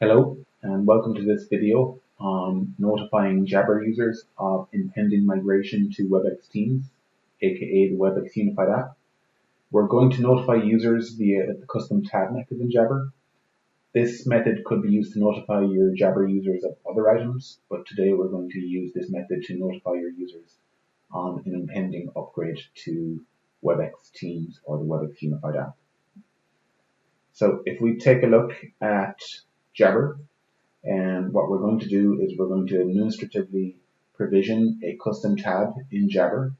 Hello and welcome to this video on notifying Jabber users of impending migration to Webex Teams, aka the Webex Unified app. We're going to notify users via the custom tab method in Jabber. This method could be used to notify your Jabber users of other items, but today we're going to use this method to notify your users on an impending upgrade to Webex Teams or the Webex Unified app. So if we take a look at Jabber, and what we're going to do is we're going to administratively provision a custom tab in Jabber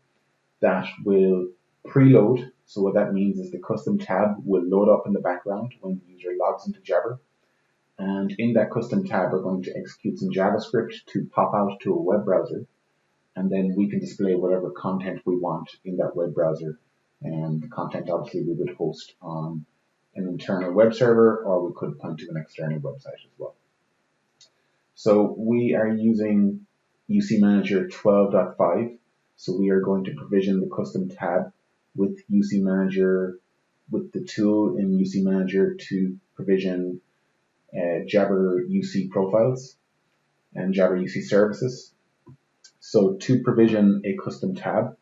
that will preload. So what that means is the custom tab will load up in the background when the user logs into Jabber. And in that custom tab, we're going to execute some JavaScript to pop out to a web browser. And then we can display whatever content we want in that web browser. And the content obviously we would host on an internal web server, or we could point to an external website as well. So we are using UC Manager 12.5. So we are going to provision the custom tab with UC Manager, with the tool in UC Manager to provision Jabber UC profiles and Jabber UC services. So to provision a custom tab,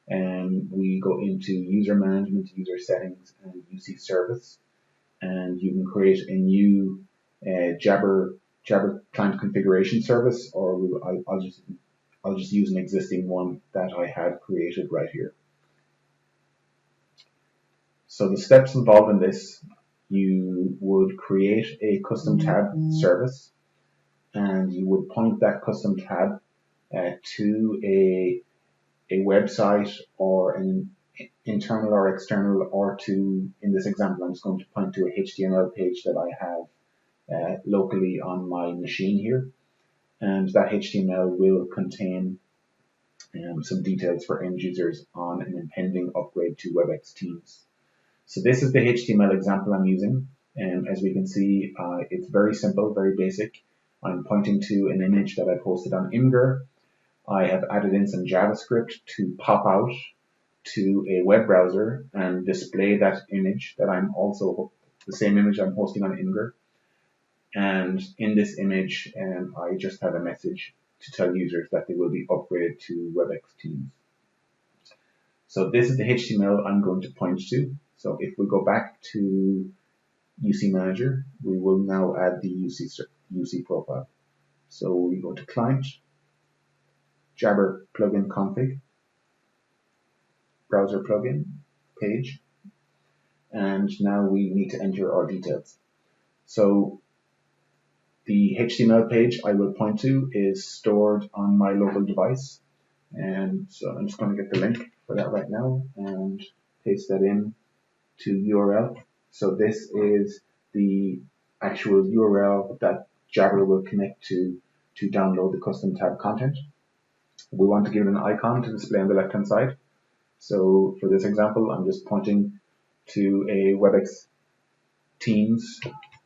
we go into user management, user settings, and UC service, and you can create a new Jabber client configuration service, or I'll just use an existing one that I had created right here. So the steps involved in this, you would create a custom tab service, and you would point that custom tab to a website or an internal or external, or to, in this example, I'm just going to point to a HTML page that I have locally on my machine here, and that HTML will contain some details for end users on an impending upgrade to Webex Teams. So this is the HTML example I'm using, and as we can see, it's very simple, very basic. I'm pointing to an image that I posted on Imgur. I have added in some JavaScript to pop out to a web browser and display that image that I'm also, the same image I'm posting on Imgur. And in this image, I just have a message to tell users that they will be upgraded to Webex Teams. So this is the HTML I'm going to point to. So if we go back to UC Manager, we will now add the UC profile. So we go to Client, Jabber Plugin Config, Browser Plugin, Page, and now we need to enter our details. So the HTML page I will point to is stored on my local device, and so I'm just going to get the link for that right now and paste that in to URL. So this is the actual URL that Jabber will connect to download the custom tab content. We want to give it an icon to display on the left hand side. So for this example, I'm just pointing to a Webex Teams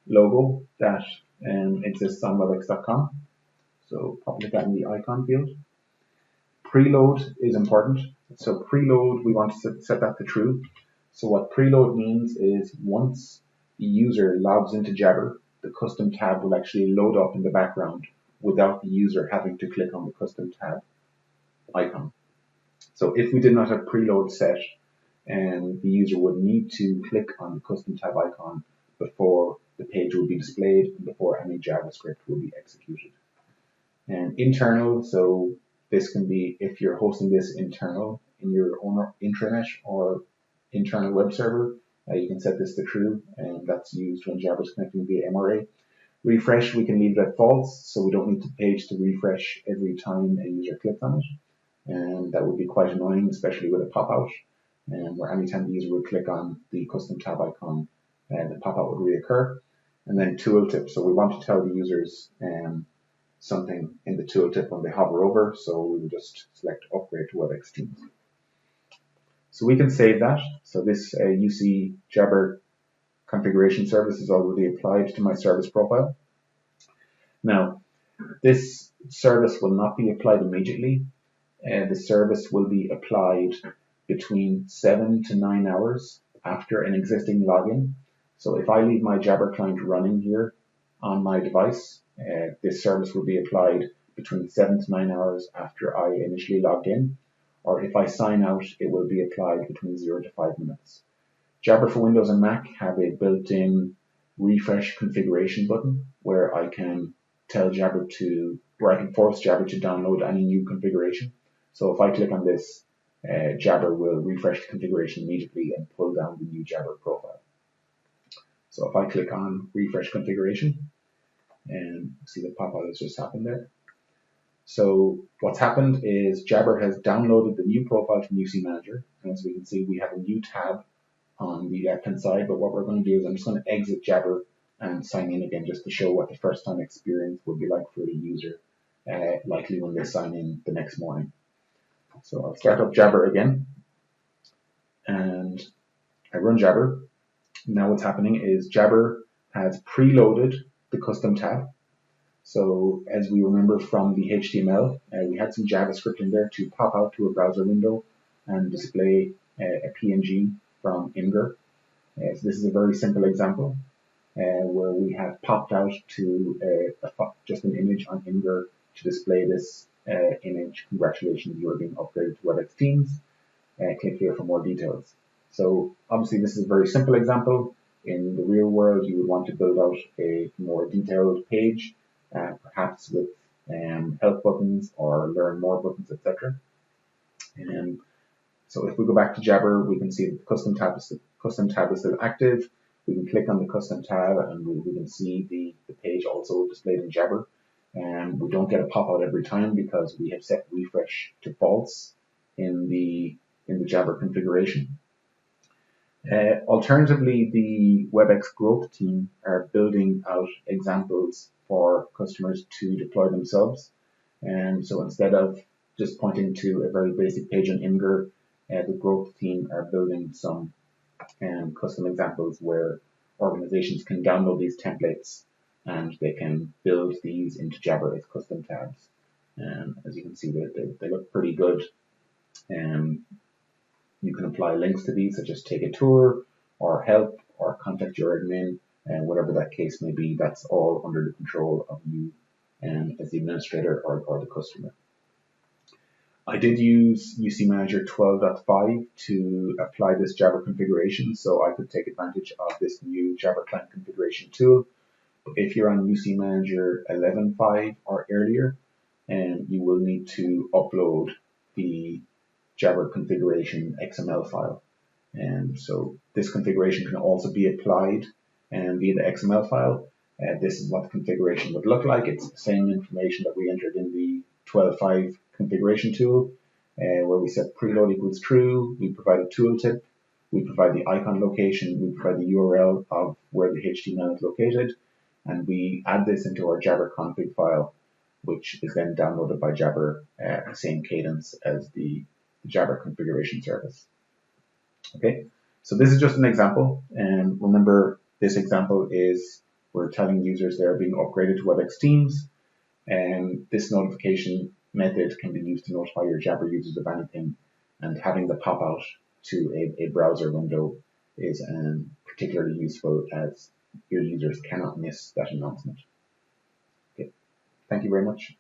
logo that exists on webex.com. So populate that in the icon field. Preload is important. So preload, we want to set that to true. So what preload means is once the user logs into Jabber, the custom tab will actually load up in the background without the user having to click on the custom tab icon. So if we did not have preload set, the user would need to click on the custom tab icon before the page will be displayed and before any JavaScript will be executed. And internal, so this can be, if you're hosting this internal in your own intranet or internal web server, you can set this to true, and that's used when Jabber is connecting via MRA. Refresh, we can leave that false, so we don't need the page to refresh every time a user clicks on it. And that would be quite annoying, especially with a pop-out, where anytime the user would click on the custom tab icon, the pop-out would reoccur. And then tooltip, so we want to tell the users something in the tooltip when they hover over, so we will just select upgrade to Webex Teams. So we can save that. So this UC Jabber configuration service is already applied to my service profile. Now, this service will not be applied immediately. The service will be applied between 7 to 9 hours after an existing login. So if I leave my Jabber client running here on my device. This service will be applied between 7 to 9 hours after I initially logged in, or if I sign out, it will be applied between 0 to 5 minutes. Jabber for Windows and Mac have a built-in refresh configuration button where I can tell Jabber where I can force Jabber to download any new configuration. So if I click on this, Jabber will refresh the configuration immediately and pull down the new Jabber profile. So if I click on refresh configuration, and see the pop-out has just happened there. So what's happened is Jabber has downloaded the new profile from UC Manager, and as we can see, we have a new tab on the left-hand side. But what we're going to do is I'm just going to exit Jabber and sign in again, just to show what the first-time experience would be like for the user, likely when they sign in the next morning. So I'll start up Jabber again, and I run Jabber. Now what's happening is Jabber has preloaded the custom tab. So as we remember from the HTML, we had some JavaScript in there to pop out to a browser window and display a PNG from Imgur. So this is a very simple example where we have popped out to just an image on Imgur to display this image. Congratulations, you are being upgraded to Webex Teams. Click here for more details. So obviously this is a very simple example. In the real world, you would want to build out a more detailed page, perhaps with help buttons or learn more buttons, etc. And so if we go back to Jabber, we can see that the custom tab is still active. We can click on the custom tab and we can see the page also displayed in Jabber. And we don't get a pop-out every time because we have set refresh to false in the Jabber configuration. Alternatively, the Webex growth team are building out examples for customers to deploy themselves. And so instead of just pointing to a very basic page on Imgur, the growth team are building some custom examples where organizations can download these templates and they can build these into Jabber as custom tabs. And as you can see, they look pretty good. You can apply links to these, such as take a tour, or help, or contact your admin, and whatever that case may be. That's all under the control of you as the administrator or the customer. I did use UC Manager 12.5 to apply this Jabber configuration, so I could take advantage of this new Jabber client configuration tool. But if you're on UC Manager 11.5 or earlier, you will need to upload the Jabber configuration XML file. And so this configuration can also be applied via the XML file. This is what the configuration would look like. It's the same information that we entered in the 12.5 configuration tool, where we set preload equals true. We provide a tooltip. We provide the icon location. We provide the URL of where the HTML is located. And we add this into our Jabber config file, which is then downloaded by Jabber, same cadence as the Jabber configuration service. Okay, so this is just an example, and remember this example is we're telling users they're being upgraded to Webex Teams, and this notification method can be used to notify your Jabber users of anything, and having the pop out to a browser window is particularly useful as your users cannot miss that announcement. Okay, thank you very much.